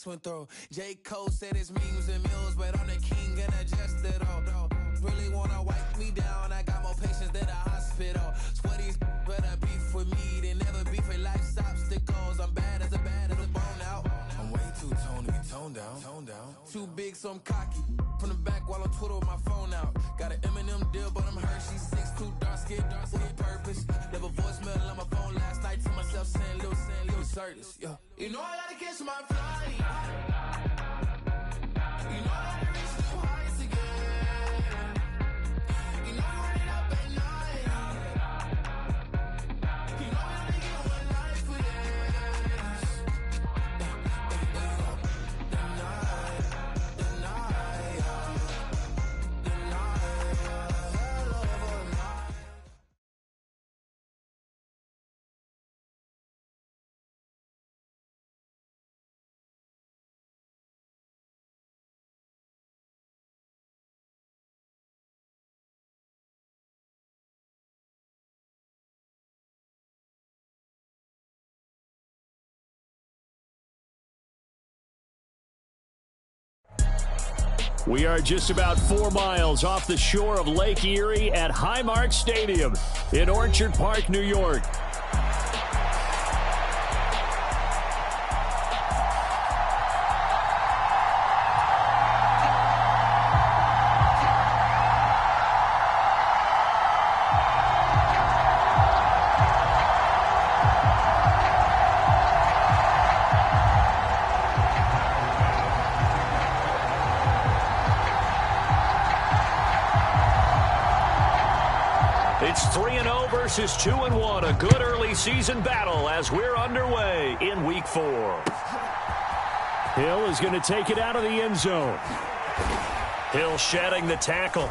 twin throw. J. Cole said it's memes and mills, but I'm the king and adjusted all. Really wanna wipe me down, I got more patience than a hospital. Sweaty's better beef with me than never beef with life's obstacles. I'm bad as a bone out. I'm way too toned to be toned down. Too big, so I'm cocky. From the back while I'm Twitter with my phone out. Got an Eminem deal, but I'm Hershey. 6'2", dark skin with purpose. Never voicemail on my phone last night to myself saying Lil Curtis. Yeah. You know I gotta catch my flight. You know I gotta reach new heights again. You know I run it up at night. You know I only get one life for this. We are just about 4 miles off the shore of Lake Erie at Highmark Stadium in Orchard Park, New York. It's 3-0 versus 2-1. A good early season battle as we're underway in Week 4. Hill is going to take it out of the end zone. Hill shedding the tackle.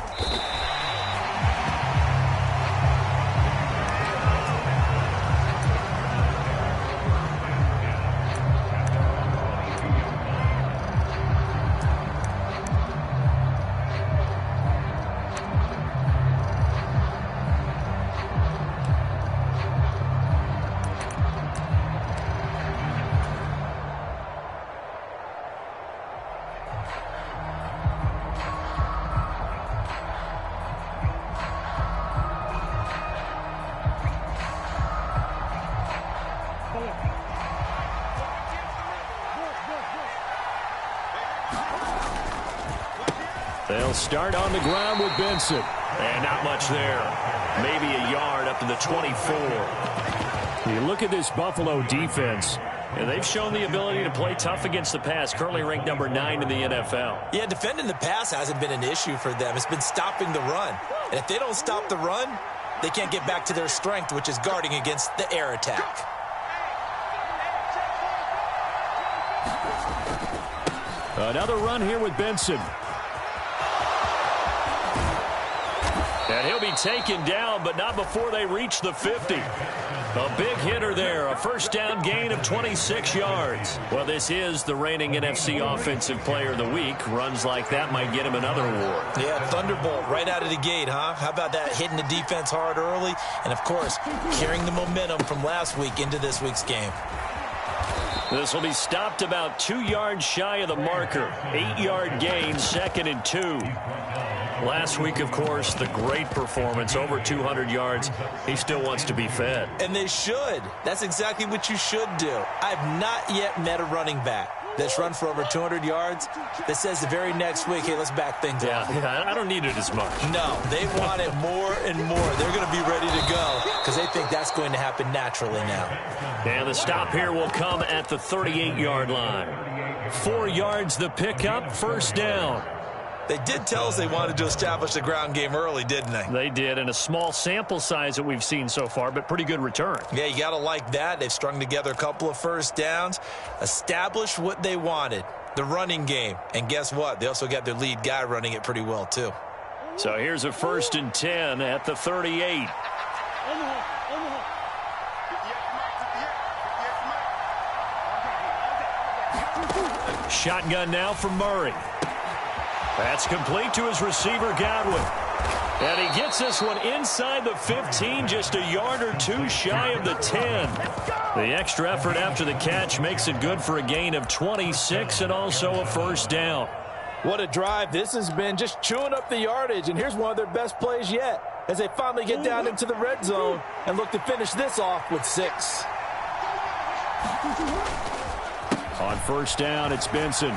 They'll start on the ground with Benson. And not much there. Maybe a yard up to the 24. You look at this Buffalo defense, and they've shown the ability to play tough against the pass, currently ranked number 9 in the NFL. Yeah, defending the pass hasn't been an issue for them. It's been stopping the run. And if they don't stop the run, they can't get back to their strength, which is guarding against the air attack. Another run here with Benson. And he'll be taken down, but not before they reach the 50. A big hitter there, a first down gain of 26 yards. Well, this is the reigning NFC Offensive Player of the Week. Runs like that might get him another award. Yeah, thunderbolt right out of the gate, huh? How about that, hitting the defense hard early? And, of course, carrying the momentum from last week into this week's game. This will be stopped about 2 yards shy of the marker. 8-yard gain, 2nd and 2. Last week, of course, the great performance, over 200 yards. He still wants to be fed. And they should. That's exactly what you should do. I've not yet met a running back that's run for over 200 yards that says the very next week, hey, let's back things up. Yeah, I don't need it as much. No, they want it more and more. They're going to be ready to go because they think that's going to happen naturally now. And the stop here will come at the 38-yard line. 4 yards the pickup, first down. They did tell us they wanted to establish the ground game early, didn't they? They did, and a small sample size that we've seen so far, but pretty good return. Yeah, you got to like that. They've strung together a couple of first downs, established what they wanted, the running game. And guess what? They also got their lead guy running it pretty well, too. So here's a 1st and 10 at the 38. Shotgun now for Murray. That's complete to his receiver, Godwin. And he gets this one inside the 15, just a yard or two shy of the 10. The extra effort after the catch makes it good for a gain of 26 and also a first down. What a drive this has been, just chewing up the yardage. And here's one of their best plays yet as they finally get down into the red zone and look to finish this off with 6. On first down, it's Benson.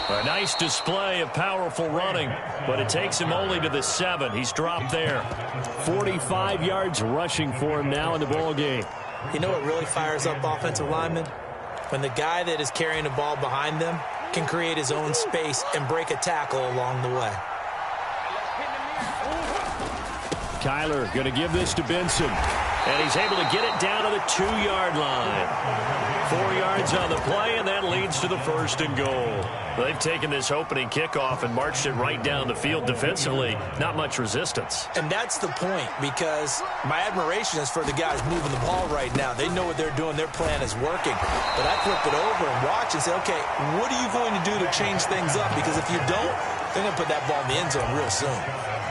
A nice display of powerful running, but it takes him only to the 7. He's dropped there. 45 yards rushing for him now in the ball game. You know what really fires up offensive linemen? When the guy that is carrying the ball behind them can create his own space and break a tackle along the way. Kyler going to give this to Benson. And he's able to get it down to the 2-yard line. 4 yards on the play, and that leads to the first and goal. They've taken this opening kickoff and marched it right down the field defensively. Not much resistance. And that's the point, because my admiration is for the guys moving the ball right now. They know what they're doing. Their plan is working. But I flip it over and watch and say, okay, what are you going to do to change things up? Because if you don't, they're going to put that ball in the end zone real soon.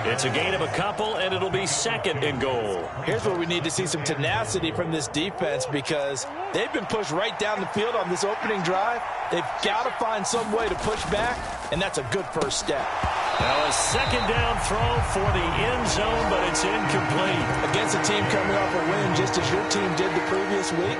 It's a gain of a couple, and it'll be second and goal. Here's where we need to see some tenacity from this defense, because they've been pushed right down the field on this opening drive. They've got to find some way to push back, and that's a good first step. Now a second down throw for the end zone, but it's incomplete. Against a team coming off a win just as your team did the previous week,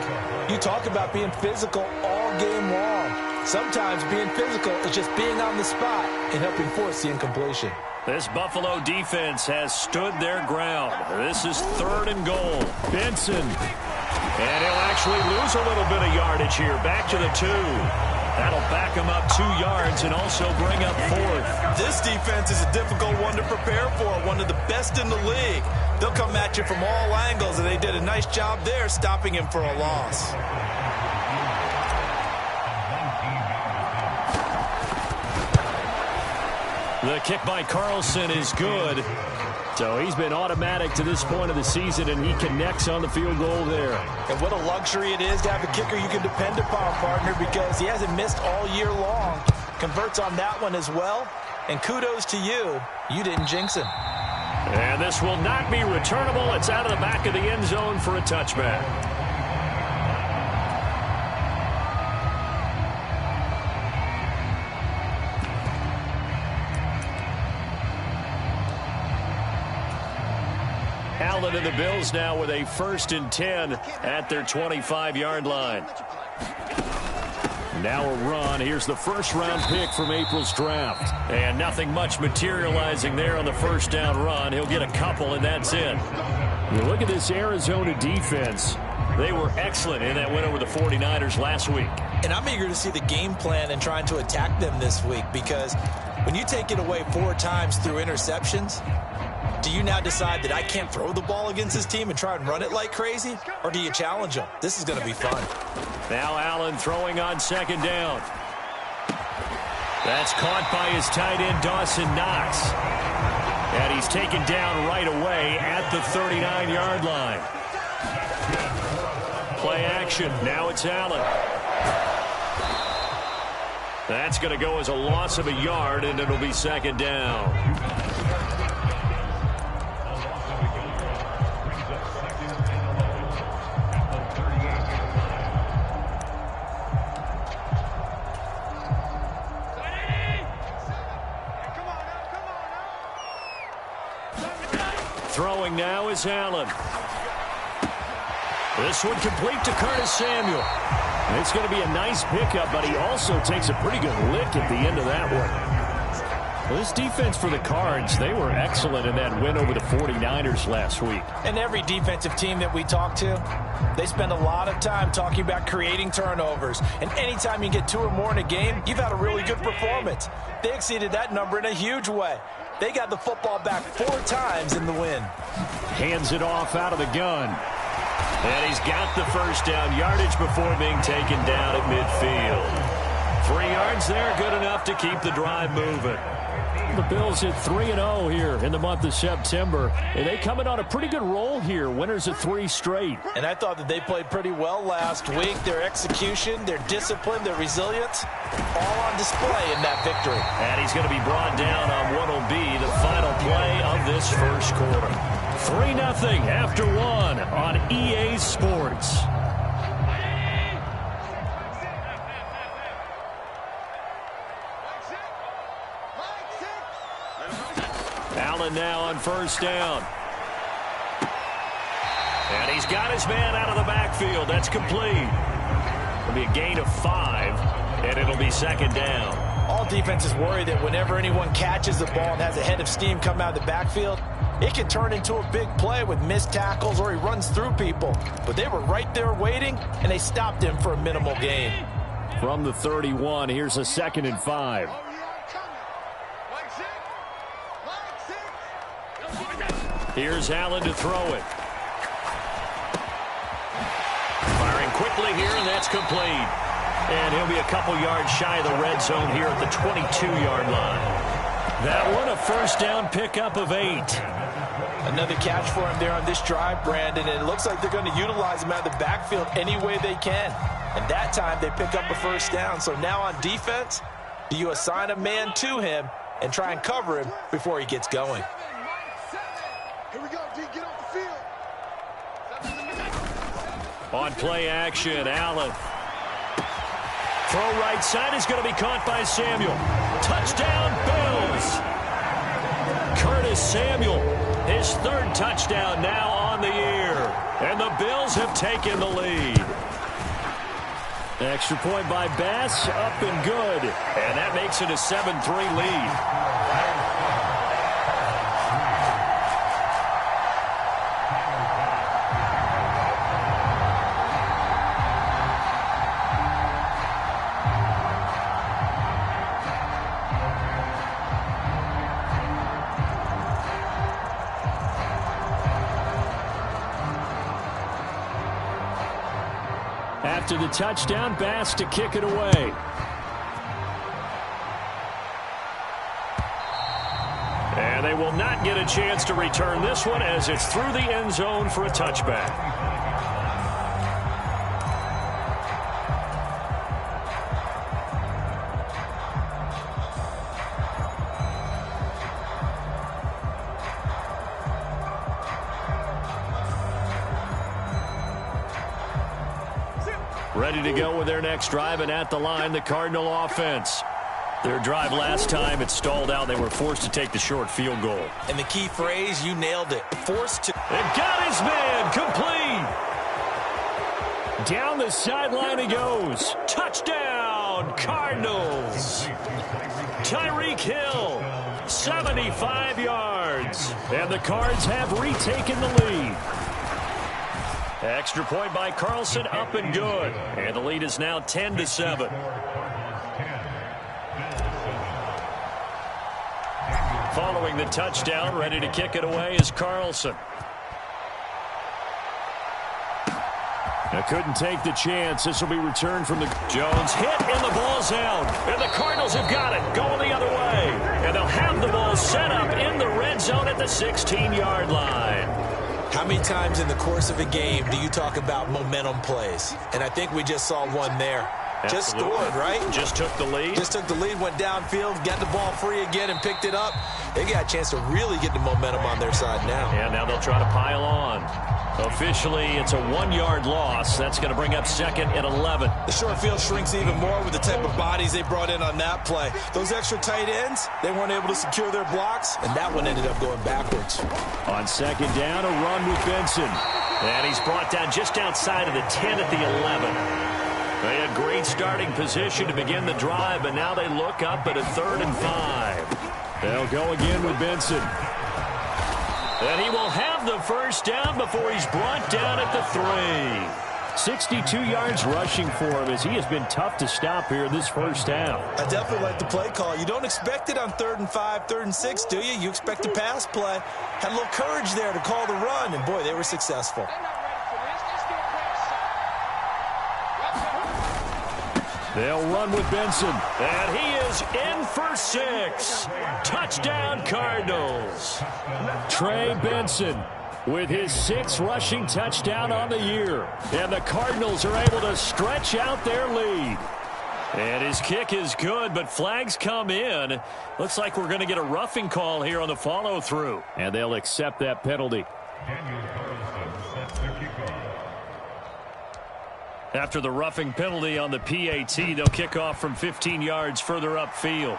you talk about being physical all game long. Sometimes being physical is just being on the spot and helping force the incompletion. This Buffalo defense has stood their ground. This is third and goal. Benson. And he'll actually lose a little bit of yardage here. Back to the 2. That'll back him up 2 yards and also bring up 4th. This defense is a difficult one to prepare for, one of the best in the league. They'll come at you from all angles, and they did a nice job there stopping him for a loss. The kick by Carlson is good. So he's been automatic to this point of the season, and he connects on the field goal there. And what a luxury it is to have a kicker you can depend upon, partner, because he hasn't missed all year long. Converts on that one as well. And kudos to you. You didn't jinx him. And this will not be returnable. It's out of the back of the end zone for a touchback. Allen and the Bills now with a 1st and 10 at their 25-yard line. Now a run. Here's the first-round pick from April's draft. And nothing much materializing there on the first down run. He'll get a couple, and that's it. You look at this Arizona defense. They were excellent in that win over the 49ers last week. And I'm eager to see the game plan and trying to attack them this week, because when you take it away 4 times through interceptions, do you now decide that I can't throw the ball against this team and try and run it like crazy? Or do you challenge them? This is going to be fun. Now Allen throwing on second down. That's caught by his tight end, Dawson Knox. And he's taken down right away at the 39-yard line. Play action. Now it's Allen. That's going to go as a loss of a yard, and it'll be second down. Throwing now is Allen. This one complete to Curtis Samuel. And it's going to be a nice pickup, but he also takes a pretty good lick at the end of that one. Well, this defense for the Cards, they were excellent in that win over the 49ers last week. And every defensive team that we talk to, they spend a lot of time talking about creating turnovers. And anytime you get 2 or more in a game, you've had a really good performance. They exceeded that number in a huge way. They got the football back 4 times in the win. Hands it off out of the gun. And he's got the first down yardage before being taken down at midfield. 3 yards there, good enough to keep the drive moving. The Bills hit 3-0 here in the month of September. And they come in on a pretty good roll here. Winners of 3 straight. And I thought that they played pretty well last week. Their execution, their discipline, their resilience, all on display in that victory. And he's going to be brought down on what will be the final play this first quarter. 3-0 after one on EA Sports. Allen now on first down. And he's got his man out of the backfield. That's complete. It'll be a gain of 5, and it'll be second down. All defenses worry that whenever anyone catches the ball and has a head of steam come out of the backfield, it can turn into a big play with missed tackles or he runs through people. But they were right there waiting, and they stopped him for a minimal gain. From the 31, here's a 2nd and 5. Here's Allen to throw it. Firing quickly here, and that's complete. And he'll be a couple yards shy of the red zone here at the 22-yard line. That one, a first down pickup of 8. Another catch for him there on this drive, Brandon, and it looks like they're going to utilize him out of the backfield any way they can. And that time they pick up a first down. So now on defense, do you assign a man to him and try and cover him before he gets going? Here we go, D, get off the field. On play action, Allen. Throw right side is going to be caught by Samuel. Touchdown, Bills. Curtis Samuel, his 3rd touchdown now on the year. And the Bills have taken the lead. Extra point by Bass, up and good. And that makes it a 7-3 lead. After the touchdown, Bass to kick it away. And they will not get a chance to return this one as it's through the end zone for a touchback. Ready to go with their next drive, and at the line, the Cardinal offense. Their drive last time, it stalled out. They were forced to take the short field goal. And the key phrase, you nailed it. Forced to. And got his man complete. Down the sideline he goes. Touchdown, Cardinals. Tyreek Hill, 75 yards. And the Cards have retaken the lead. Extra point by Carlson, up and good. And the lead is now 10-7. Following the touchdown, ready to kick it away is Carlson. Now couldn't take the chance. This will be returned from the Jones hit, and the ball's out. And the Cardinals have got it, going the other way. And they'll have the ball set up in the red zone at the 16-yard line. How many times in the course of a game do you talk about momentum plays? And I think we just saw one there. Absolutely. Just scored, right? Just took the lead. Just took the lead, went downfield, got the ball free again and picked it up. They got a chance to really get the momentum on their side now. And now they'll try to pile on. Officially, it's a 1-yard loss. That's going to bring up 2nd and 11. The short field shrinks even more with the type of bodies they brought in on that play. Those extra tight ends, they weren't able to secure their blocks, and that one ended up going backwards. On 2nd down, a run with Benson. And he's brought down just outside of the 10 at the 11. They had great starting position to begin the drive, and now they look up at a 3rd and 5. They'll go again with Benson. And he will have the first down before he's brought down at the 3. 62 yards rushing for him as he has been tough to stop here this first half. I definitely like the play call. You don't expect it on 3rd and 5, 3rd and 6, do you? You expect a pass play. Had a little courage there to call the run, and boy, they were successful. They'll run with Benson, and he is in for 6. Touchdown, Cardinals. Trey Benson with his 6th rushing touchdown on the year. And the Cardinals are able to stretch out their lead. And his kick is good, but flags come in. Looks like we're going to get a roughing call here on the follow-through. And they'll accept that penalty. After the roughing penalty on the PAT, they'll kick off from 15 yards further upfield.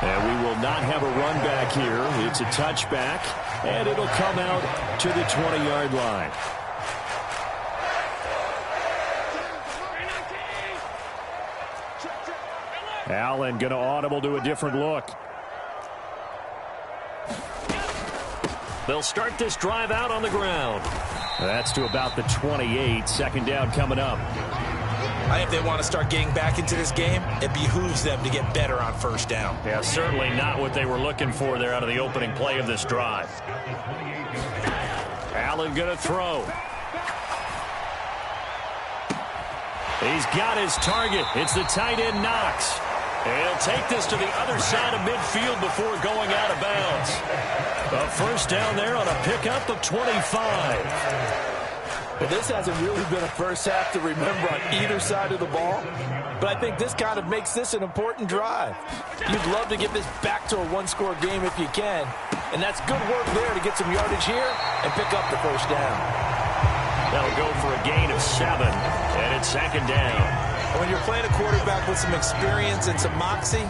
And we will not have a run back here. It's a touchback, and it'll come out to the 20-yard line. Allen going to audible to a different look. They'll start this drive out on the ground. That's to about the 28. Second down coming up. I think if they want to start getting back into this game, it behooves them to get better on first down. Yeah, certainly not what they were looking for there out of the opening play of this drive. Allen going to throw. He's got his target. It's the tight end Knox. He'll take this to the other side of midfield before going out of bounds. A first down there on a pickup of 25. Well, this hasn't really been a first half to remember on either side of the ball, but I think this kind of makes this an important drive. You'd love to get this back to a one-score game if you can, and that's good work there to get some yardage here and pick up the first down. That'll go for a gain of 7, and it's second down. When you're playing a quarterback with some experience and some moxie,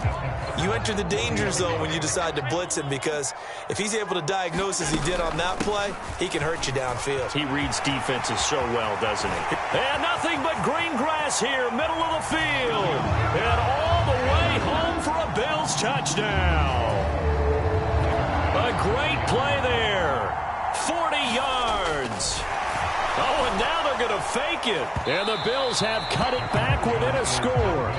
you enter the danger zone when you decide to blitz him, because if he's able to diagnose as he did on that play, he can hurt you downfield. He reads defenses so well, doesn't he? And nothing but green grass here, middle of the field. And all the way home for a Bills touchdown. A great play there. 40 yards. Oh, and now they're going to fake it. And the Bills have cut it back within a score.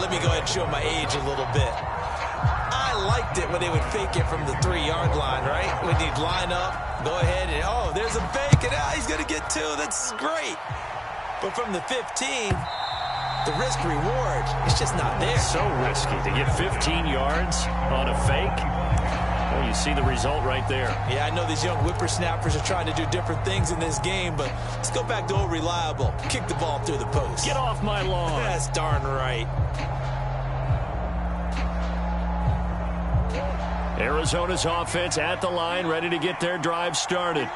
Let me go ahead and show my age a little bit. I liked it when they would fake it from the 3-yard line, right? When you'd line up, go ahead, and oh, there's a fake, and he's going to get 2. That's great. But from the 15, the risk-reward, it's just not there. So risky to get 15 yards on a fake. Well, you see the result right there. Yeah, I know these young whippersnappers are trying to do different things in this game, but let's go back to old reliable. Kick the ball through the post. Get off my lawn. That's darn right. Arizona's offense at the line, ready to get their drive started.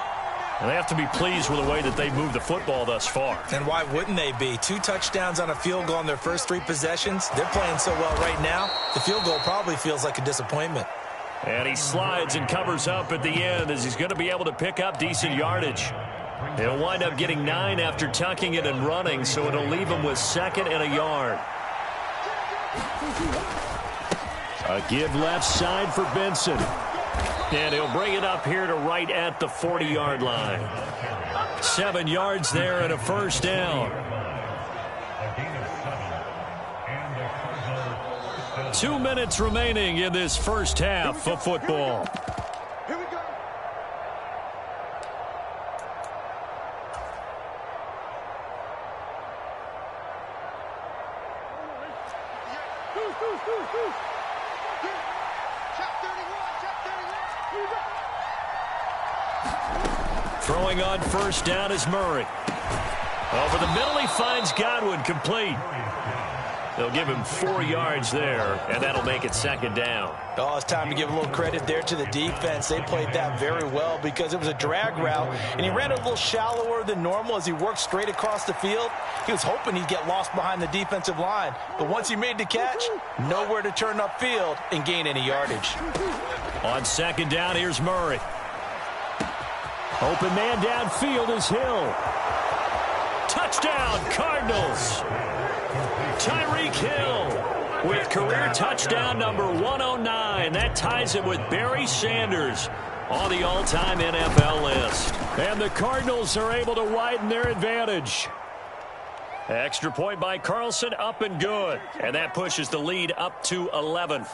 And they have to be pleased with the way that they moved the football thus far. And why wouldn't they be? 2 touchdowns on a field goal on their first 3 possessions. They're playing so well right now, the field goal probably feels like a disappointment. And he slides and covers up at the end as he's going to be able to pick up decent yardage. He'll wind up getting 9 after tucking it and running, so it'll leave him with 2nd and a yard. A give left side for Benson. And he'll bring it up here to right at the 40-yard line. 7 yards there and a first down. 2 minutes remaining in this first half of football. Here we go. Throwing on first down is Murray. Over the middle, he finds Godwin, complete. They'll give him 4 yards there, and that'll make it second down. Oh, it's time to give a little credit there to the defense. They played that very well because it was a drag route, and he ran a little shallower than normal as he worked straight across the field. He was hoping he'd get lost behind the defensive line, but once he made the catch, nowhere to turn upfield and gain any yardage. On second down, here's Murray. Open man downfield is Hill. Touchdown, Cardinals. Tyreek Hill with career touchdown number 109. That ties him with Barry Sanders on the all-time NFL list. And the Cardinals are able to widen their advantage. Extra point by Carlson, up and good. And that pushes the lead up to 11.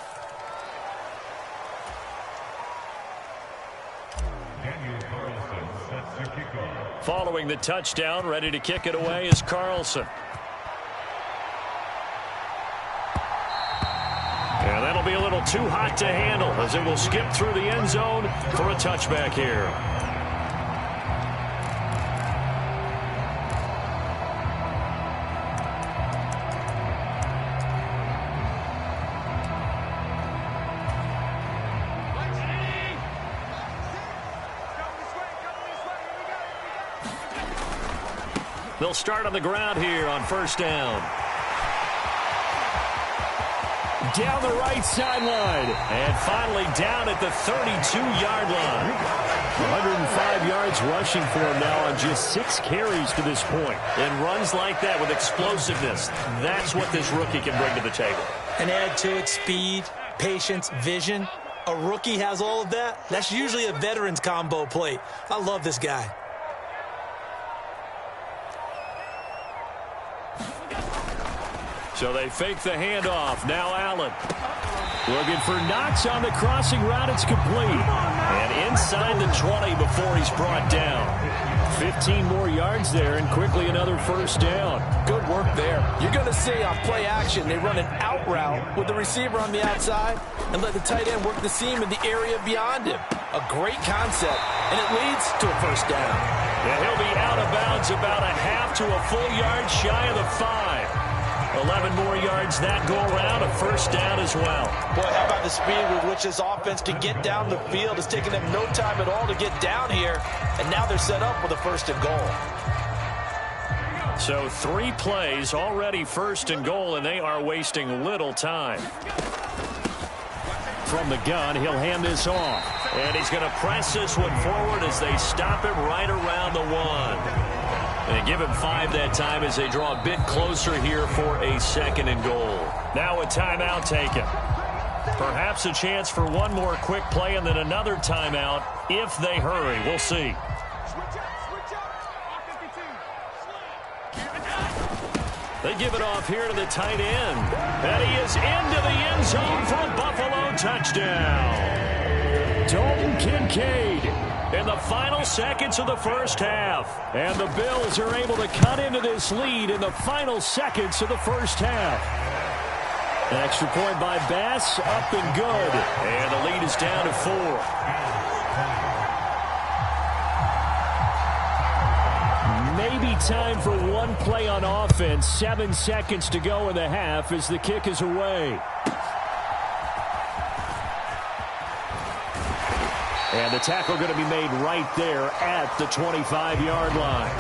Following the touchdown, ready to kick it away is Carlson. And that'll be a little too hot to handle as it will skip through the end zone for a touchback here. They'll start on the ground here on first down. Down the right sideline. And finally down at the 32-yard line. 105 yards rushing for him now on just 6 carries to this point. And runs like that with explosiveness, that's what this rookie can bring to the table. And add to it speed, patience, vision. A rookie has all of that. That's usually a veteran's combo plate. I love this guy. So they fake the handoff. Now Allen. Looking for Knox on the crossing route. It's complete. And inside the 20 before he's brought down. 15 more yards there and quickly another first down. Good work there. You're going to see on play action, they run an out route with the receiver on the outside and let the tight end work the seam in the area beyond him. A great concept, and it leads to a first down. And he'll be out of bounds about a half to a full yard shy of the 5. 11 more yards that go around, a first down as well. Boy, how about the speed with which this offense can get down the field? It's taken them no time at all to get down here, and now they're set up with a first and goal. So 3 plays, already first and goal, and they are wasting little time. From the gun, he'll hand this off. And he's going to press this one forward as they stop him right around the 1. And give him 5 that time as they draw a bit closer here for a second and goal. Now a timeout taken. Perhaps a chance for one more quick play and then another timeout if they hurry. We'll see. They give it off here to the tight end. And he is into the end zone for a Buffalo touchdown. Dalton Kincaid in the final seconds of the first half. And the Bills are able to cut into this lead in the final seconds of the first half. An extra point by Bass, up and good. And the lead is down to 4. Maybe time for one play on offense. 7 seconds to go in the half as the kick is away. And the tackle going to be made right there at the 25-yard line.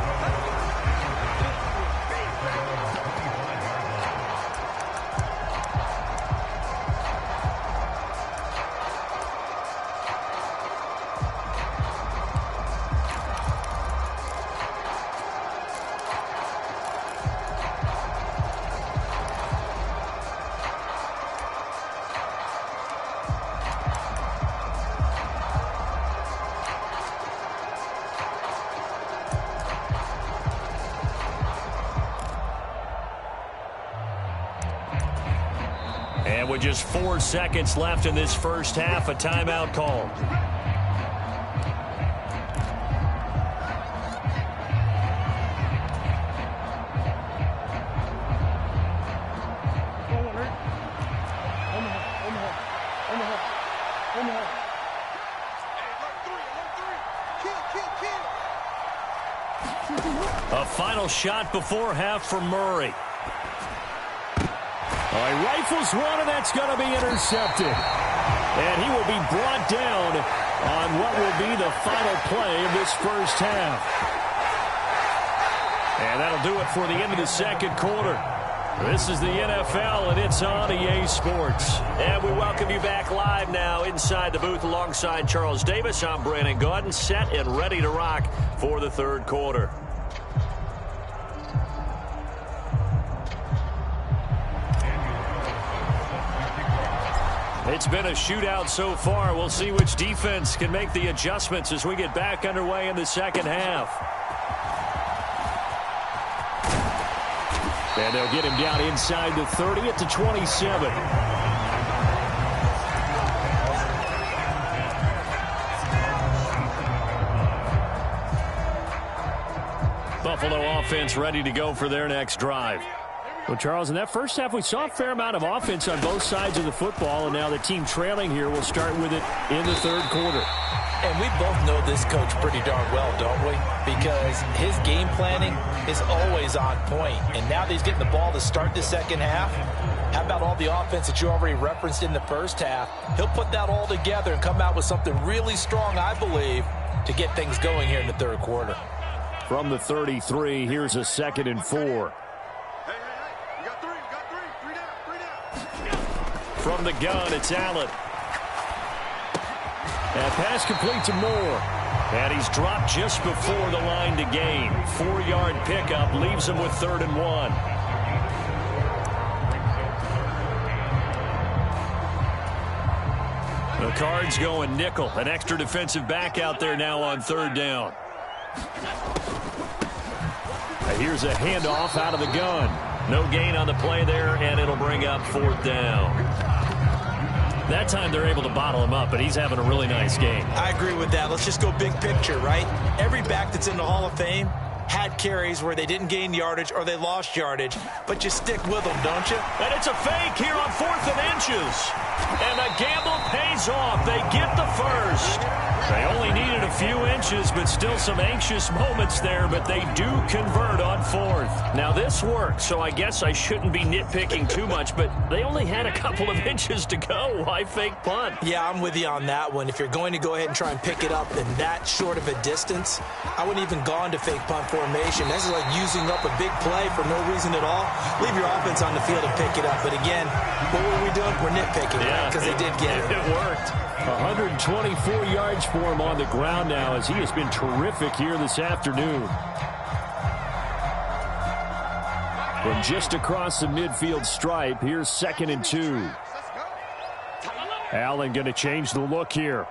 And with just 4 seconds left in this first half, a timeout call. A final shot before half for Murray. He rifles one, and that's going to be intercepted. And he will be brought down on what will be the final play of this first half. And that'll do it for the end of the second quarter. This is the NFL, and it's on EA Sports. And we welcome you back live now inside the booth alongside Charles Davis. I'm Brandon Gaudin, set and ready to rock for the third quarter. It's been a shootout so far. We'll see which defense can make the adjustments as we get back underway in the second half. And they'll get him down inside the 30 at the 27. Buffalo offense ready to go for their next drive. Well, Charles, in that first half, we saw a fair amount of offense on both sides of the football, and now the team trailing here will start with it in the third quarter. And we both know this coach pretty darn well, don't we? Because his game planning is always on point. And now that he's getting the ball to start the second half, how about all the offense that you already referenced in the first half? He'll put that all together and come out with something really strong, I believe, to get things going here in the third quarter. From the 33, here's a 2nd and 4. Hey, you got three. Three down. From the gun, it's Allen. That pass complete to Moore. And he's dropped just before the line to gain. 4-yard pickup leaves him with 3rd and 1. The Cards going nickel. An extra defensive back out there now on 3rd down. Here's a handoff out of the gun. No gain on the play there, and it'll bring up 4th down. That time they're able to bottle him up, but he's having a really nice game. I agree with that. Let's just go big picture, right? Every back that's in the Hall of Fame had carries where they didn't gain yardage or they lost yardage, but you stick with them, don't you? And it's a fake here on 4th and inches. And the gamble pays off. They get the first. They only needed a few inches, but still some anxious moments there, but they do convert on 4th. Now, this worked, so I guess I shouldn't be nitpicking too much, but they only had a couple of inches to go. Why fake punt? Yeah, I'm with you on that one. If you're going to go ahead and try and pick it up in that short of a distance, I wouldn't even gone to fake punt formation. This is like using up a big play for no reason at all. Leave your offense on the field and pick it up. But again, what were we doing? We're nitpicking, right? Because they did get it. It worked. 124 yards for him on the ground now as he has been terrific here this afternoon. From just across the midfield stripe, here's 2nd and 2. Allen going to change the look here.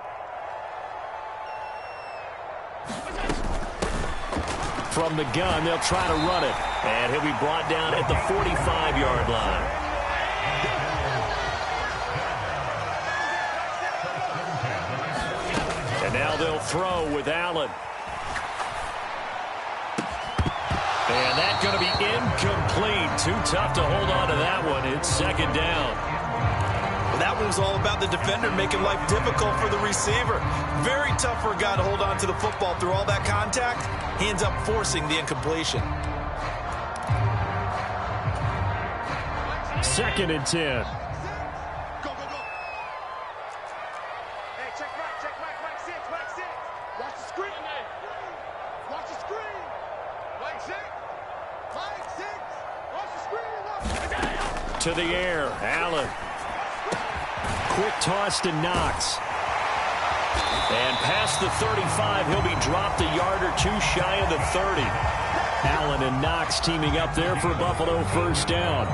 From the gun, they'll try to run it. And he'll be brought down at the 45-yard line. And now they'll throw with Allen. And that's going to be incomplete. Too tough to hold on to that one. It's 2nd down. Well, that one was all about the defender making life difficult for the receiver. Very tough for a guy to hold on to the football through all that contact. He ends up forcing the incompletion. 2nd and 10. Go. Hey, check right, 6. Watch the screen. Watch the screen. Right 6. Watch the screen. To the air, Allen. Quick toss to Knox. And past the 35, he'll be dropped a yard or two shy of the 30. Allen and Knox teaming up there for Buffalo 1st down.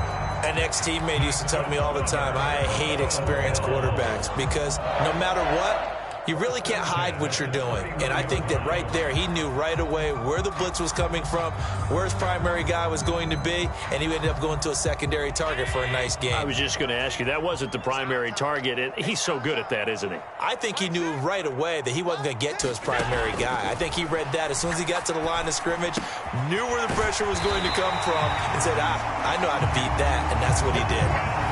An ex-teammate used to tell me all the time, I hate experienced quarterbacks because no matter what, you really can't hide what you're doing. And I think that right there, he knew right away where the blitz was coming from, where his primary guy was going to be, and he ended up going to a secondary target for a nice game. I was just going to ask you, that wasn't the primary target, and he's so good at that, isn't he? I think he knew right away that he wasn't going to get to his primary guy. I think he read that as soon as he got to the line of scrimmage, knew where the pressure was going to come from, and said, I know how to beat that, and that's what he did.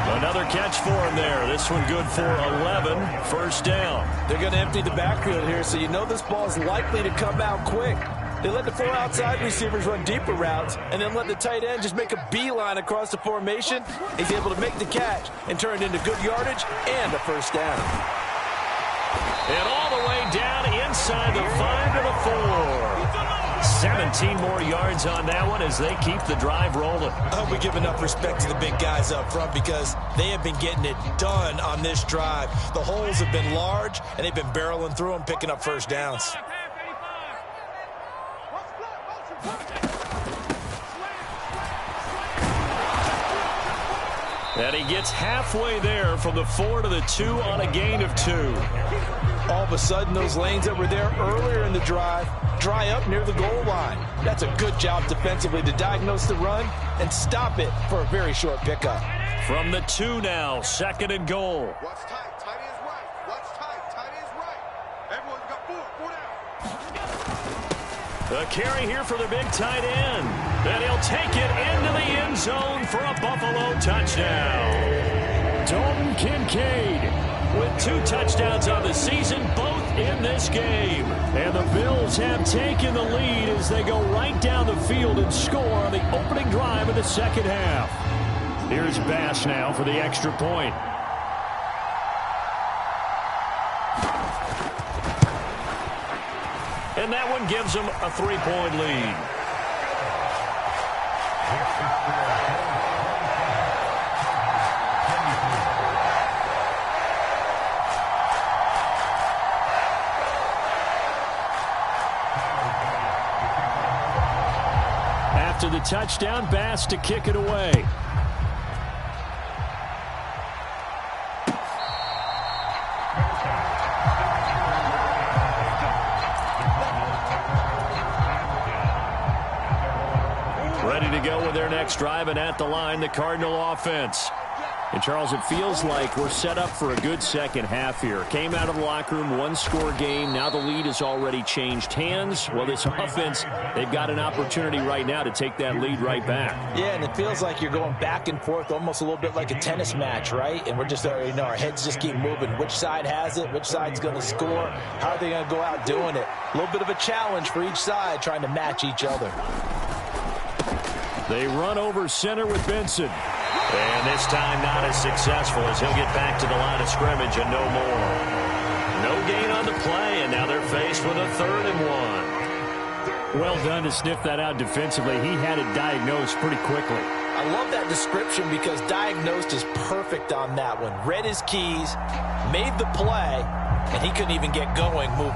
Another catch for him there. This one good for 11. 1st down. They're going to empty the backfield here, so you know this ball is likely to come out quick. They let the 4 outside receivers run deeper routes and then let the tight end just make a beeline across the formation. He's able to make the catch and turn it into good yardage and a 1st down. And all the way down inside the 5 to the 4. 17 more yards on that one as they keep the drive rolling. I hope we give enough respect to the big guys up front because they have been getting it done on this drive. The holes have been large, and they've been barreling through them, picking up 1st downs. And he gets halfway there from the 4 to the 2 on a gain of 2. All of a sudden, those lanes that were there earlier in the drive dry up near the goal line. That's a good job defensively to diagnose the run and stop it for a very short pickup. From the 2 now, 2nd and goal. Watch tight. Tight is right. Watch tight. Tight is right. Everyone's got 4 down. The carry here for the big tight end. And he'll take it into the end zone for a Buffalo touchdown. Dalton Kincaid with 2 touchdowns on the season, both in this game. And the Bills have taken the lead as they go right down the field and score on the opening drive of the 2nd half. Here's Bass now for the extra point. And that one gives them a 3-point lead. After the touchdown, Bass to kick it away. Ready to go with their next drive, and at the line, the Cardinal offense. And, Charles, it feels like we're set up for a good second half here. Came out of the locker room, one-score game. Now the lead has already changed hands. Well, this offense, they've got an opportunity right now to take that lead right back. Yeah, and it feels like you're going back and forth almost a little bit like a tennis match, right? And we're just, our heads just keep moving. Which side has it? Which side's going to score? How are they going to go out doing it? A little bit of a challenge for each side trying to match each other. They run over center with Benson. And this time not as successful as he'll get back to the line of scrimmage and no more. No gain on the play, and now they're faced with a 3rd and 1. Well done to sniff that out defensively. He had it diagnosed pretty quickly. I love that description because diagnosed is perfect on that one. Read his keys, made the play, and he couldn't even get going. Move.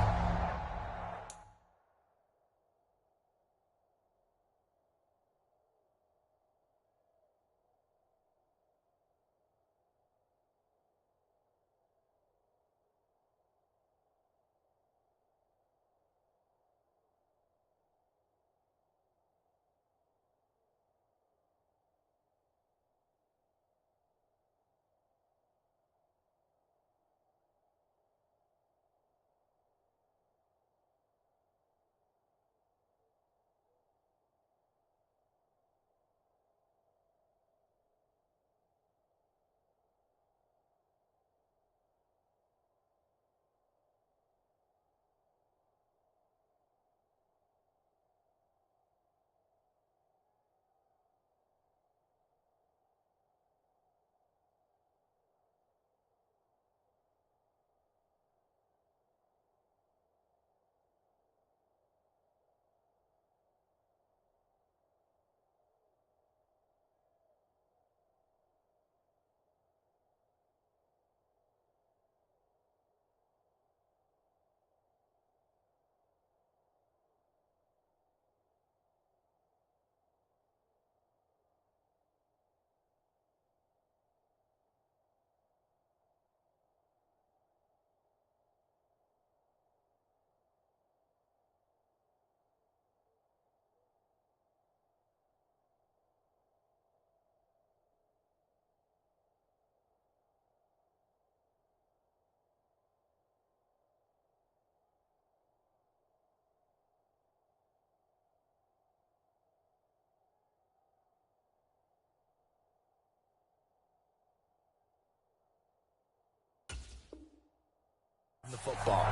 The football.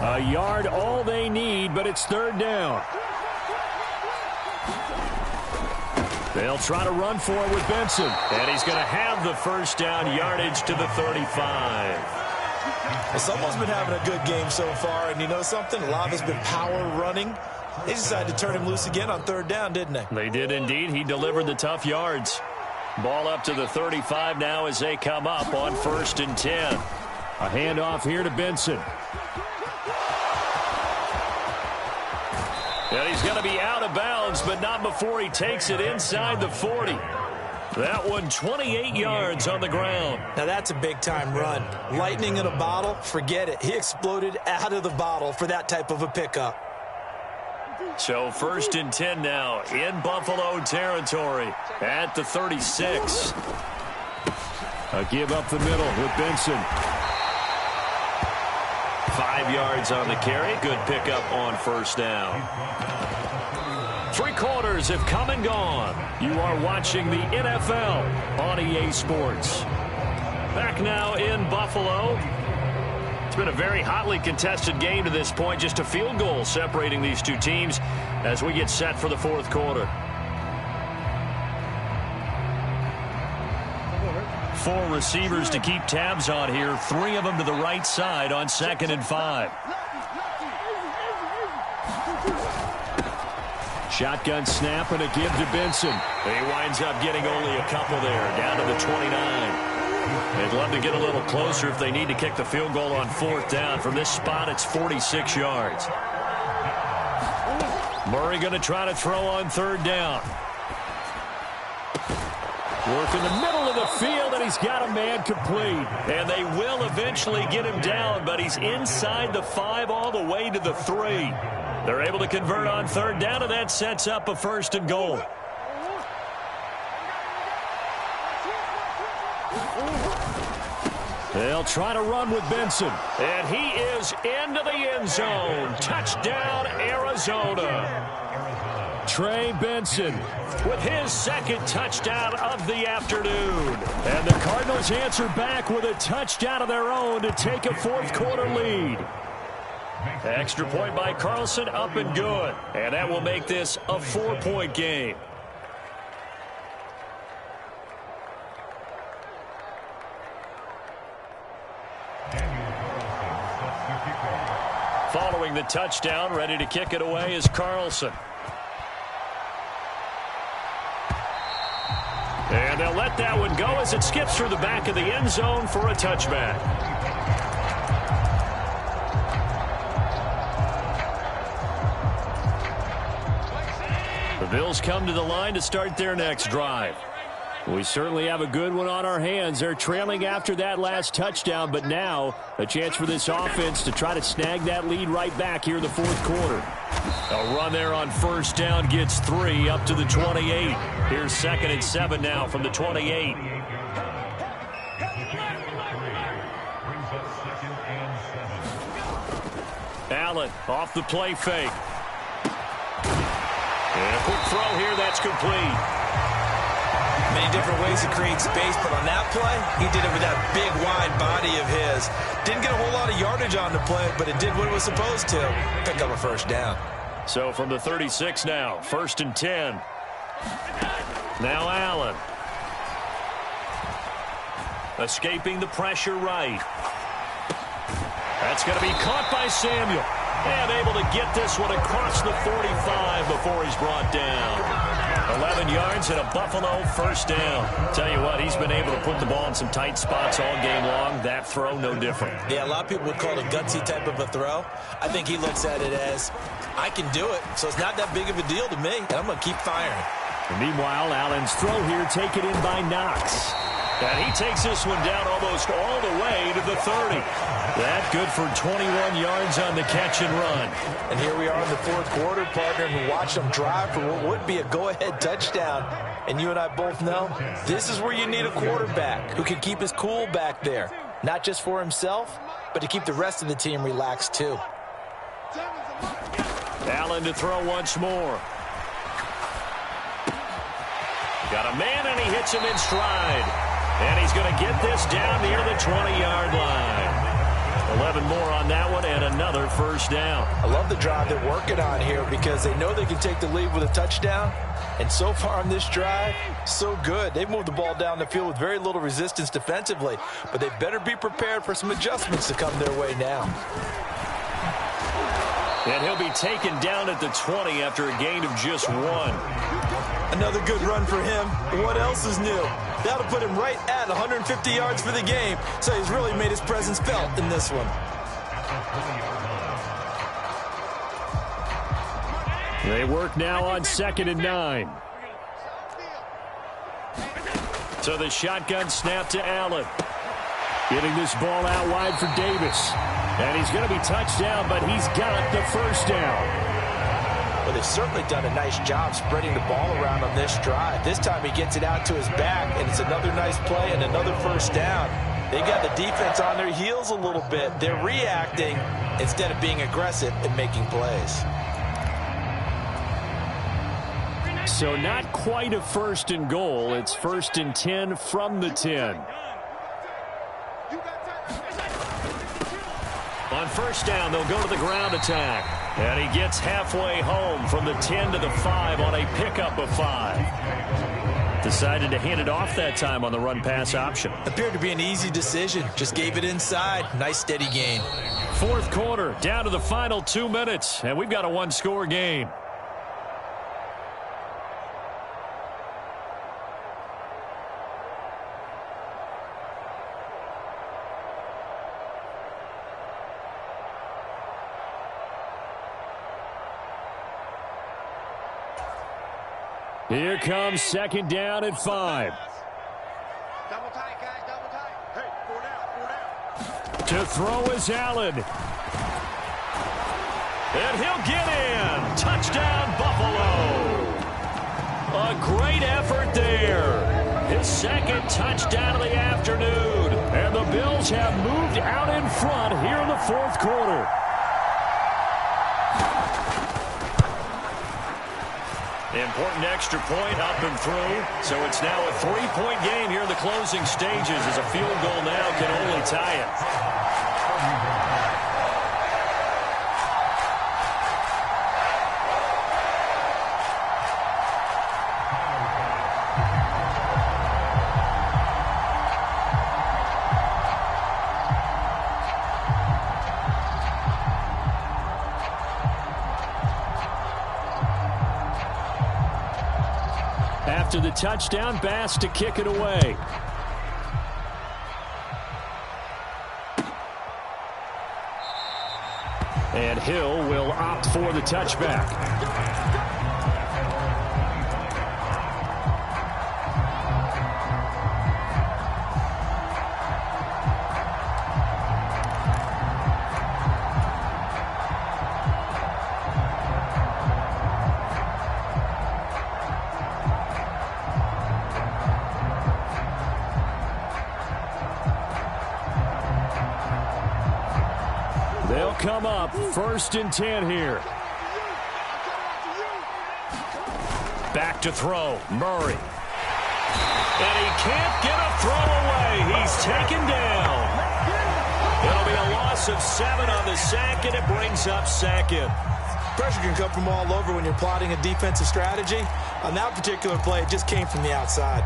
A yard, all they need, but it's 3rd down. They'll try to run for it with Benson, and he's going to have the 1st down yardage to the 35. Well, someone's been having a good game so far, and you know something? A lot of it's been power running. They decided to turn him loose again on 3rd down, didn't they? They did indeed. He delivered the tough yards. Ball up to the 35 now as they come up on 1st and 10. A handoff here to Benson. And he's going to be out of bounds, but not before he takes it inside the 40. That one 28 yards on the ground. Now that's a big-time run. Lightning in a bottle, forget it. He exploded out of the bottle for that type of a pickup. So 1st and 10 now in Buffalo territory at the 36. A give up the middle with Benson. 5 yards on the carry. Good pickup on 1st down. 3 quarters have come and gone. You are watching the NFL on EA Sports. Back now in Buffalo. It's been a very hotly contested game to this point. Just a field goal separating these two teams as we get set for the 4th quarter. 4 receivers to keep tabs on here. 3 of them to the right side on 2nd and 5. Shotgun snap and a give to Benson. He winds up getting only a couple there, down to the 29. They'd love to get a little closer if they need to kick the field goal on 4th down. From this spot, it's 46 yards. Murray going to try to throw on 3rd down. Work in the middle of the field, and he's got a man complete. And they will eventually get him down, but he's inside the 5 all the way to the 3. They're able to convert on 3rd down, and that sets up a 1st and goal. They'll try to run with Benson. And he is into the end zone. Touchdown, Arizona. Trey Benson with his 2nd touchdown of the afternoon. And the Cardinals answer back with a touchdown of their own to take a 4th quarter lead. Extra point by Carlson, up and good. And that will make this a 4-point game. Following the touchdown, ready to kick it away is Carlson. And they'll let that one go as it skips through the back of the end zone for a touchback. The Bills come to the line to start their next drive. We certainly have a good one on our hands. They're trailing after that last touchdown, but now a chance for this offense to try to snag that lead right back here in the 4th quarter. A run there on 1st down gets 3 up to the 28. Here's 2nd and 7 now from the 28. Allen off the play fake. And a quick throw here that's complete. Many different ways to create space, but on that play, he did it with that big, wide body of his. Didn't get a whole lot of yardage on the play, but it did what it was supposed to. Pick up a 1st down. So from the 36 now, 1st and 10. Now Allen. Escaping the pressure right. That's going to be caught by Samuel. And able to get this one across the 45 before he's brought down. 11 yards and a Buffalo 1st down. Tell you what, he's been able to put the ball in some tight spots all game long. That throw, no different. Yeah, a lot of people would call it a gutsy type of a throw. I think he looks at it as, I can do it, so it's not that big of a deal to me, and I'm going to keep firing. And meanwhile, Allen's throw here taken in by Knox. And he takes this one down almost all the way to the 30. That good for 21 yards on the catch and run. And here we are in the 4th quarter, partner, and we watch them drive for what would be a go-ahead touchdown. And you and I both know this is where you need a quarterback who can keep his cool back there. Not just for himself, but to keep the rest of the team relaxed too. Allen to throw once more. Got a man, and he hits him in stride. And he's going to get this down near the 20-yard line. 11 more on that one, and another 1st down. I love the drive they're working on here because they know they can take the lead with a touchdown. And so far on this drive, so good. They've moved the ball down the field with very little resistance defensively. But they better be prepared for some adjustments to come their way now. And he'll be taken down at the 20 after a gain of just 1. Another good run for him. What else is new? That'll put him right at 150 yards for the game. So he's really made his presence felt in this one. They work now on 2nd and 9. So the shotgun snap to Allen. Getting this ball out wide for Davis. And he's going to be touched down, but he's got the 1st down. Well, they've certainly done a nice job spreading the ball around on this drive. This time he gets it out to his back, and it's another nice play and another 1st down. They got the defense on their heels a little bit. They're reacting instead of being aggressive and making plays. So not quite a 1st and goal. It's 1st and 10 from the 10. On 1st down, they'll go to the ground attack. And he gets halfway home from the 10 to the 5 on a pickup of 5. Decided to hand it off that time on the run-pass option. Appeared to be an easy decision. Just gave it inside. Nice steady gain. Fourth quarter, down to the final 2 minutes, and we've got a one-score game. Here comes second down at 5. Double tight, guys, double tight. Hey, 4 down. To throw is Allen. And he'll get in. Touchdown, Buffalo. A great effort there. His second touchdown of the afternoon. And the Bills have moved out in front here in the fourth quarter. Important extra point up and through. So it's now a 3-point game here in the closing stages as a field goal now can only tie it. After the touchdown, Bass to kick it away. And Hill will opt for the touchback. They'll come up 1st and 10 here. Back to throw, Murray. And he can't get a throw away. He's taken down. It'll be a loss of 7 on the sack, and it brings up second. Pressure can come from all over when you're plotting a defensive strategy. On that particular play, it just came from the outside.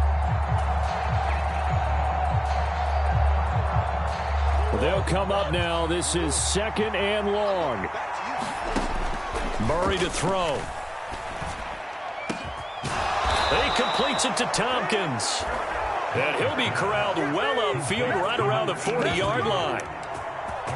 They'll come up now. This is 2nd and long. Murray to throw. He completes it to Tompkins. And he'll be corralled well upfield right around the 40-yard line.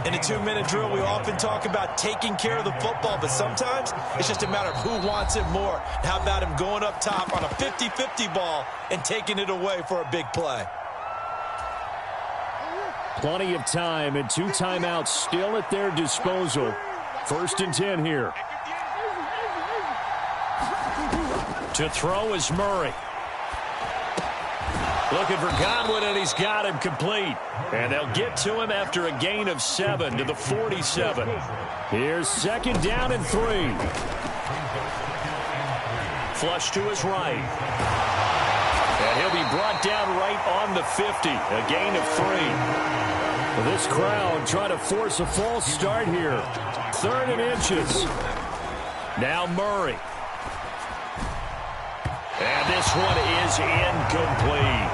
In a 2-minute drill, we often talk about taking care of the football, but sometimes it's just a matter of who wants it more. How about him going up top on a 50-50 ball and taking it away for a big play? Plenty of time and 2 timeouts still at their disposal. 1st and 10 here. To throw is Murray. Looking for Godwin, and he's got him complete. And they'll get to him after a gain of 7 to the 47. Here's 2nd down and 3. Flush to his right. And he'll be brought down right on the 50. A gain of 3. This crowd trying to force a false start here. 3rd and inches. Now Murray. And this one is incomplete.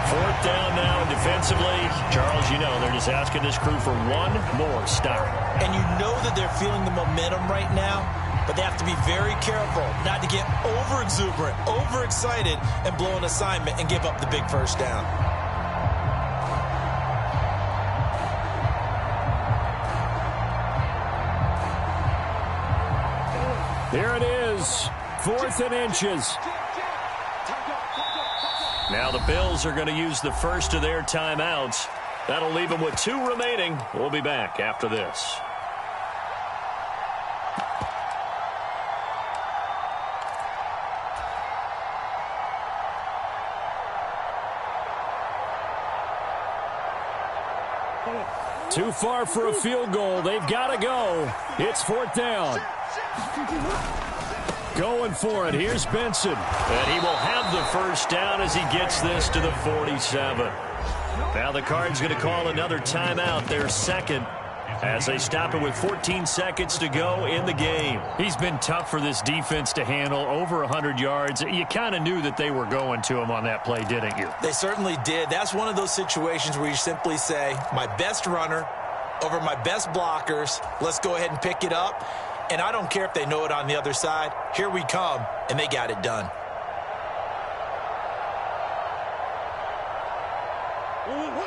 4th down now defensively. Charles, you know, they're just asking this crew for one more stop. And you know that they're feeling the momentum right now, but they have to be very careful not to get over-exuberant, over-excited, and blow an assignment and give up the big first down. Here it is, 4th and inches. Now the Bills are going to use the first of their timeouts. That'll leave them with 2 remaining. We'll be back after this. Too far for a field goal. They've got to go. It's 4th down. Going for it. Here's Benson. And he will have the first down as he gets this to the 47. Now the Cards going to call another timeout. Their second. as they stop it with 14 seconds to go in the game. He's been tough for this defense to handle, over 100 yards. You kind of knew that they were going to him on that play, didn't you? They certainly did. That's one of those situations where you simply say, my best runner over my best blockers, let's go ahead and pick it up. And I don't care if they know it on the other side. Here we come, and they got it done.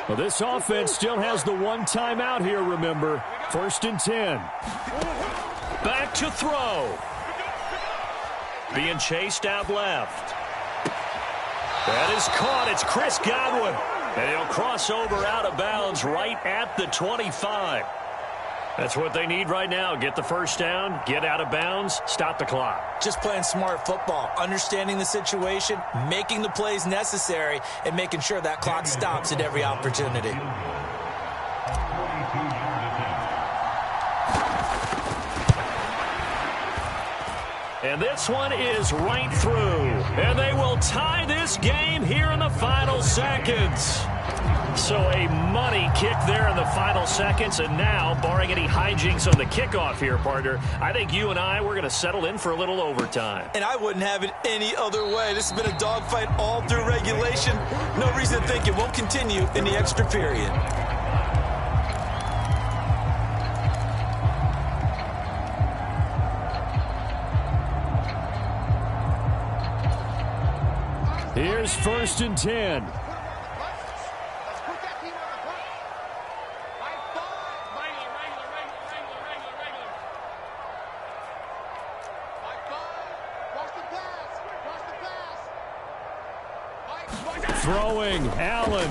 Well, this offense still has the one timeout here, remember. 1st and 10. Back to throw. Being chased out left. That is caught. It's Chris Godwin. And he'll cross over out of bounds right at the 25. That's what they need right now. Get the first down, get out of bounds, stop the clock. Just playing smart football, understanding the situation, making the plays necessary, and making sure that clock stops at every opportunity. And this one is right through. And they will tie this game here in the final seconds. So a money kick there in the final seconds. And now, barring any hijinks on the kickoff here, partner, I think you and we're going to settle in for a little overtime. And I wouldn't have it any other way. This has been a dogfight all through regulation. No reason to think it won't continue in the extra period. Here's 1st and 10. Throwing, Allen.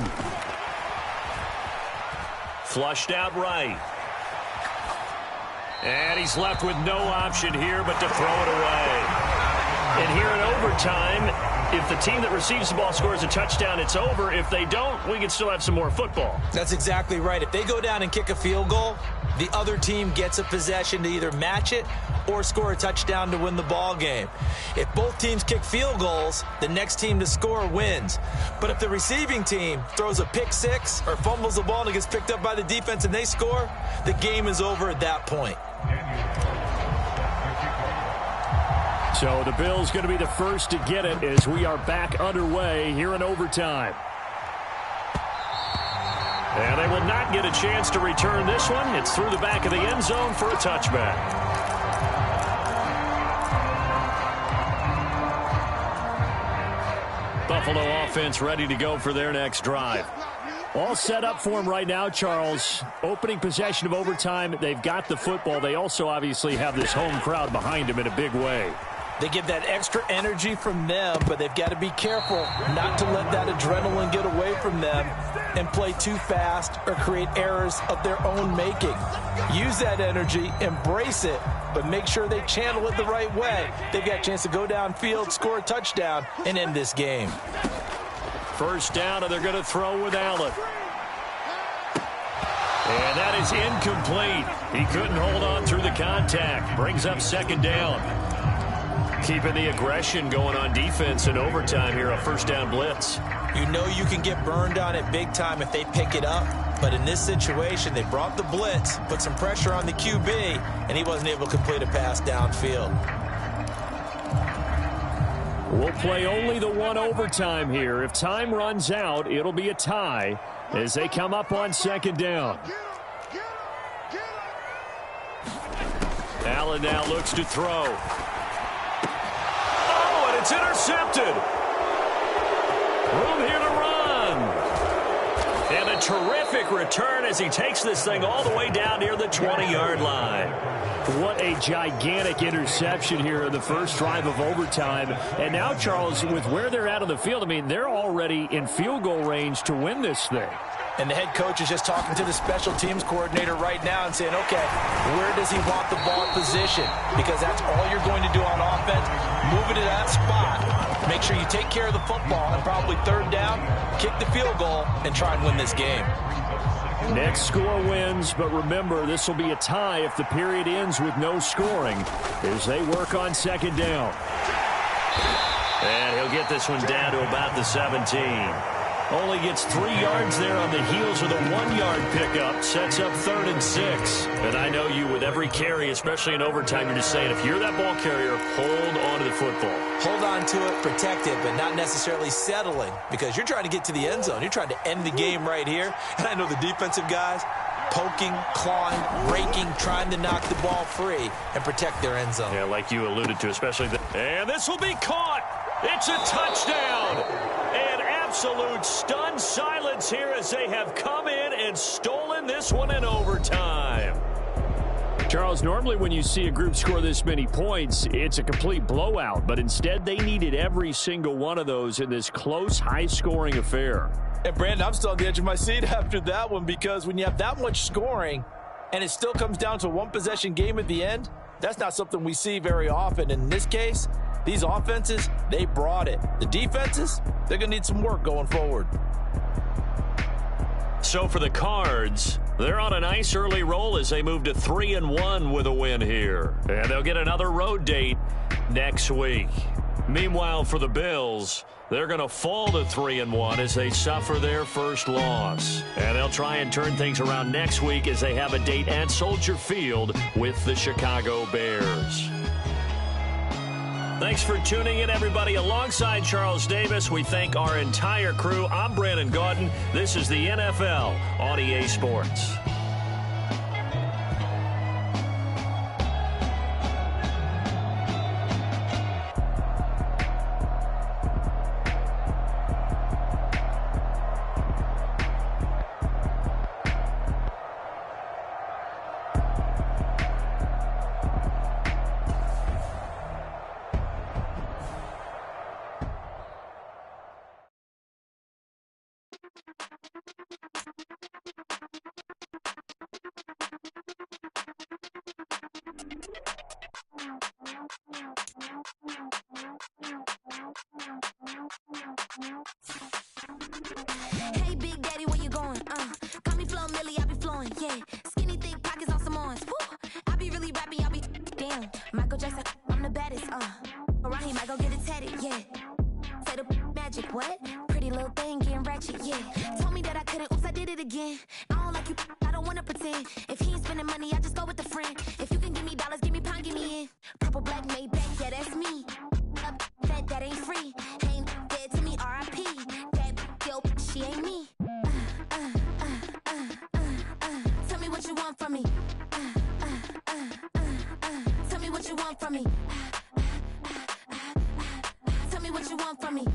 Flushed out right. And he's left with no option here but to throw it away. And here in overtime, if the team that receives the ball scores a touchdown, it's over. If they don't, we can still have some more football. That's exactly right. If they go down and kick a field goal, the other team gets a possession to either match it or score a touchdown to win the ball game. If both teams kick field goals, the next team to score wins. But if the receiving team throws a pick six or fumbles the ball and it gets picked up by the defense and they score, the game is over at that point. So the Bills going to be the first to get it as we are back underway here in overtime. And they will not get a chance to return this one. It's through the back of the end zone for a touchback. Buffalo offense ready to go for their next drive. All set up for them right now, Charles. Opening possession of overtime. They've got the football. They also obviously have this home crowd behind them in a big way. They get that extra energy from them, but they've got to be careful not to let that adrenaline get away from them and play too fast or create errors of their own making. Use that energy, embrace it, but make sure they channel it the right way. They've got a chance to go downfield, score a touchdown, and end this game. First down, and they're going to throw with Allen. And that is incomplete. He couldn't hold on through the contact. Brings up second down. Keeping the aggression going on defense in overtime here, a first down blitz. You know you can get burned on it big time if they pick it up. But in this situation, they brought the blitz, put some pressure on the QB, and he wasn't able to complete a pass downfield. We'll play only the one overtime here. If time runs out, it'll be a tie as they come up on second down. Allen now looks to throw. Oh, and it's intercepted. Room here to run. And a terrific return as he takes this thing all the way down near the 20-yard line. What a gigantic interception here in the first drive of overtime. And now, Charles, with where they're at on the field, I mean, they're already in field goal range to win this thing. And the head coach is just talking to the special teams coordinator right now and saying, okay, where does he want the ball positioned? Because that's all you're going to do on offense. Move it to that spot. Make sure you take care of the football and probably third down, kick the field goal, and try and win this game. Next score wins, but remember, this will be a tie if the period ends with no scoring as they work on second down. And he'll get this one down to about the 17. Only gets 3 yards there on the heels of the 1-yard pickup. Sets up 3rd and 6. And I know you, with every carry, especially in overtime, you're just saying, if you're that ball carrier, hold on to the football. Hold on to it, protect it, but not necessarily settling, because you're trying to get to the end zone. You're trying to end the game right here. And I know the defensive guys poking, clawing, raking, trying to knock the ball free and protect their end zone. Yeah, like you alluded to, especially and this will be caught. It's a touchdown. And absolute stunned silence here as they have come in and stolen this one in overtime. Charles, normally when you see a group score this many points, it's a complete blowout. But instead, they needed every single one of those in this close, high-scoring affair. And, Brandon, I'm still on the edge of my seat after that one, because when you have that much scoring and it still comes down to a one-possession game at the end, that's not something we see very often. In this case, these offenses, they brought it. The defenses, they're going to need some work going forward. So for the Cards, they're on a nice early roll as they move to 3-1 with a win here. And they'll get another road date next week. Meanwhile, for the Bills, they're going to fall to 3-1 as they suffer their first loss. And they'll try and turn things around next week as they have a date at Soldier Field with the Chicago Bears. Thanks for tuning in, everybody. Alongside Charles Davis, we thank our entire crew. I'm Brandon Gaudin. This is the NFL on EA Sports. Hey, Big Daddy, where you going? Call me Flo Millie, I be flowing, yeah. Skinny, thick pockets on some arms. I be really rapping, y'all be damn. Michael Jackson, I'm the baddest, Around here, might go get it tatted, yeah. Say the magic, what? Pretty little thing, getting ratchet, yeah. Told me that I couldn't, oops, I did it again. I don't like you, I don't wanna pretend. If he ain't spending money, I just go with the friend. If you can give me dollars, give me pound, give me in. Purple, black, made back, yeah, that's me. Up, that ain't free. Ain't dead to me, R.I.P. That yo, she ain't me. Tell me what you want from me. Tell me what you want from me. Tell me what you want from me.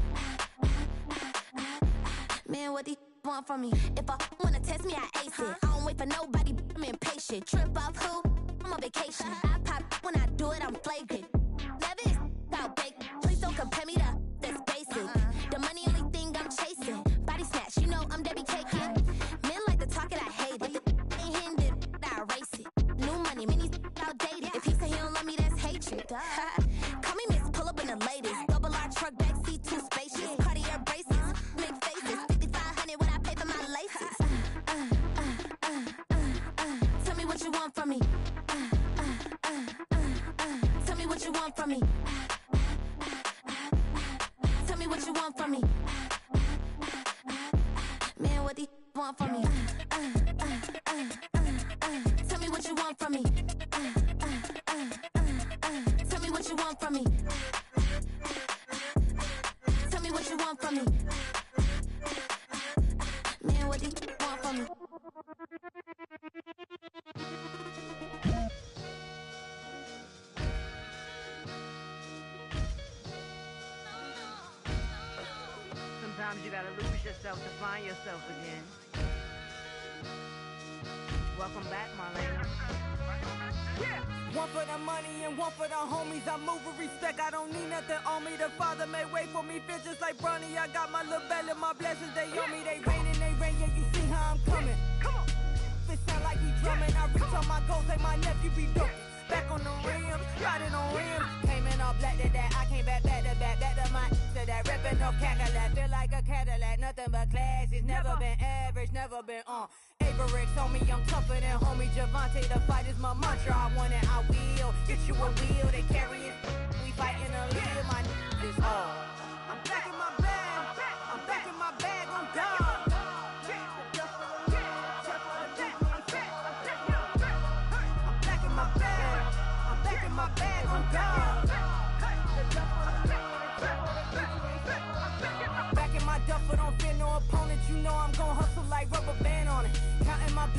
Man, what do you want from me? If I wanna test me, I ace it. I don't wait for nobody, I'm impatient. Trip off who? I'm on vacation. I pop when I do it, I'm flagrant. Never is out baked. Please don't compare me to that's basic. The money only thing I'm chasing. Body snatch, you know I'm Debbie caking. Men like to talk it, I hate it. Ain't hitting it, I erase it. New money, many outdated. If he say he don't love me, that's hatred. Call me Miss, pull up in the latest. Double R truck, backseat, too spacious. Cartier braces, make faces. 5,500 when I pay for my laces. Tell me what you want from me. Tell me what you want from me. Tell me what you want from me. Man, what do you want from me? Tell me what you want from me. Tell me what you want from me. Tell me what you want from me. Man, what do you want from me? Sometimes you gotta lose yourself to find yourself again. Welcome back, Marlena. Yeah. One for the money and one for the homies. I move with respect, I don't need nothing on me. The Father may wait for me, feel just like Bronny. I got my little belly, my blessings, they on me. They rain, yeah, you see how I'm coming. Come on. It sound like we drumming. I reach on my goals, like my nephew be dumping. Back on the rims, riding on rims. Came in all black to that, I came back to my to that ripping off Cadillac. Feel like a Cadillac, nothing but class. It's never been average, never been on. Averix on me, I'm tougher than homie Javante. The fight is my mantra, I want it, I will. Get you a wheel, they carry it. We fighting a live, my is all. I'm back in my bag, I'm back in my bag, I'm done.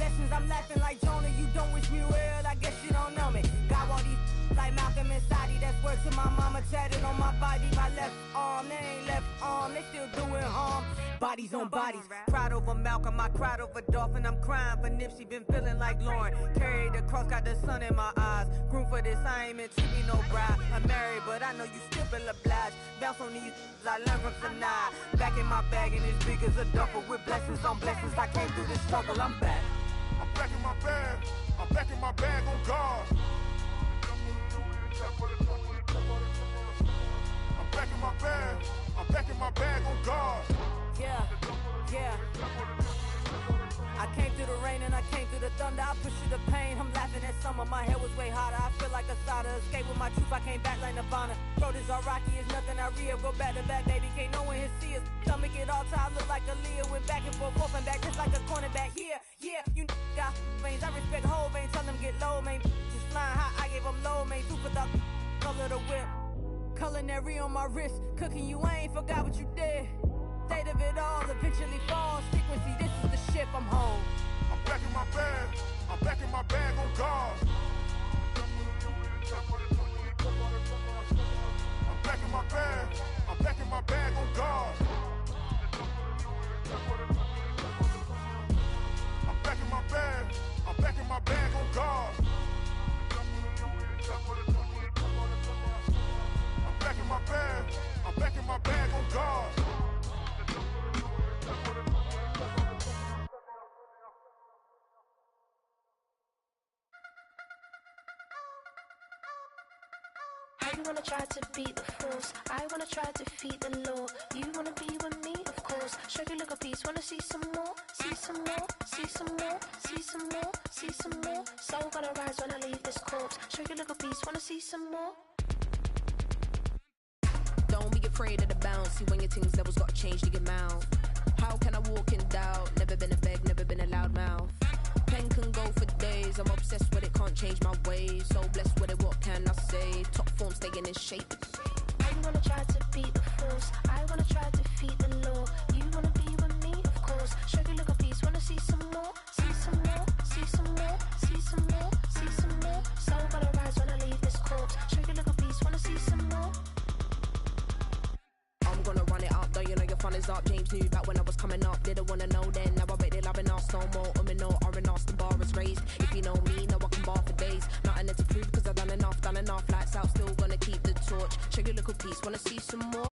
blessings, I'm laughing like Jonah. You don't wish me well, I guess you don't know me. Got all these like Malcolm and Sadie. That's word to my mama, tatted on my body. My left arm, they ain't left arm, they still doing harm. Bodies on bodies, cried over Malcolm, I cried over Dolphin. I'm crying for Nipsey, been feeling like Lauren. Carried the cross, got the sun in my eyes. Grew for this, I ain't meant to be no bride. I'm married, but I know you still feel obliged. Bounce on these, I learned from tonight. Back in my bag and as big as a duffel with blessings on blessings. I came through this struggle, I'm back. I'm back in my bag, I'm back in my bag on guard. I'm back in my bag, I'm back in my bag on guard. Yeah, yeah. I came through the rain and I came through the thunder. I pushed through the pain, I'm laughing at summer. My hair was way hotter, I feel like a soda. Escape with my truth, I came back like Nirvana. Throat is all rocky, it's nothing I real. Go back to back, baby, can't no one here see us. Stomach it all tied, look like a Leah. Went back and forth and back, just like a cornerback. Yeah, you got veins, I respect whole veins. Tell them get low, man. Just flying high, I gave them low, man. Super the color the whip. Culinary on my wrist, cooking you, I ain't forgot what you did. State of it all, eventually falls. Frequency, this is the ship, I'm home. I'm back in my bag, I'm back in my bag on guard. I'm back in my bag, I'm back in my bag on guard. I'm back in my bag, I'm back in my bag on guard. I'm back in my bag, I'm back in my bag on guard. I wanna try to beat the force. I wanna try to defeat the law. You wanna be with me, of course. Show you look a piece. Wanna see some more? See some more? See some more? See some more? See some more? Soul gonna rise when I leave this corpse. Show you look a piece. Wanna see some more? Don't be afraid of the bounce. See when your things levels gotta change to your mouth. How can I walk in doubt? Never been a beg, never been a loud mouth. Pen can go for days. I'm obsessed with it, can't change my ways. So blessed with it, what can I say? Top form staying in shape. I wanna try to beat the force. I wanna try to defeat the law. You wanna be with me, of course. Show you look a piece. Wanna see some more? See some more? See some more? See some more? See some more? Soul gonna rise when I leave this corpse. Show you look a piece. Wanna see some more? I'm gonna run it up, though you know your fun is up. James knew back when I was coming up, didn't wanna know then. Now I bet they're loving us no more. No R&R's, the bar is raised. If you know me, now I can bar for days. Nothing to prove cause I've done enough. Lights out, still gonna keep the torch. Show you a little piece, wanna see some more?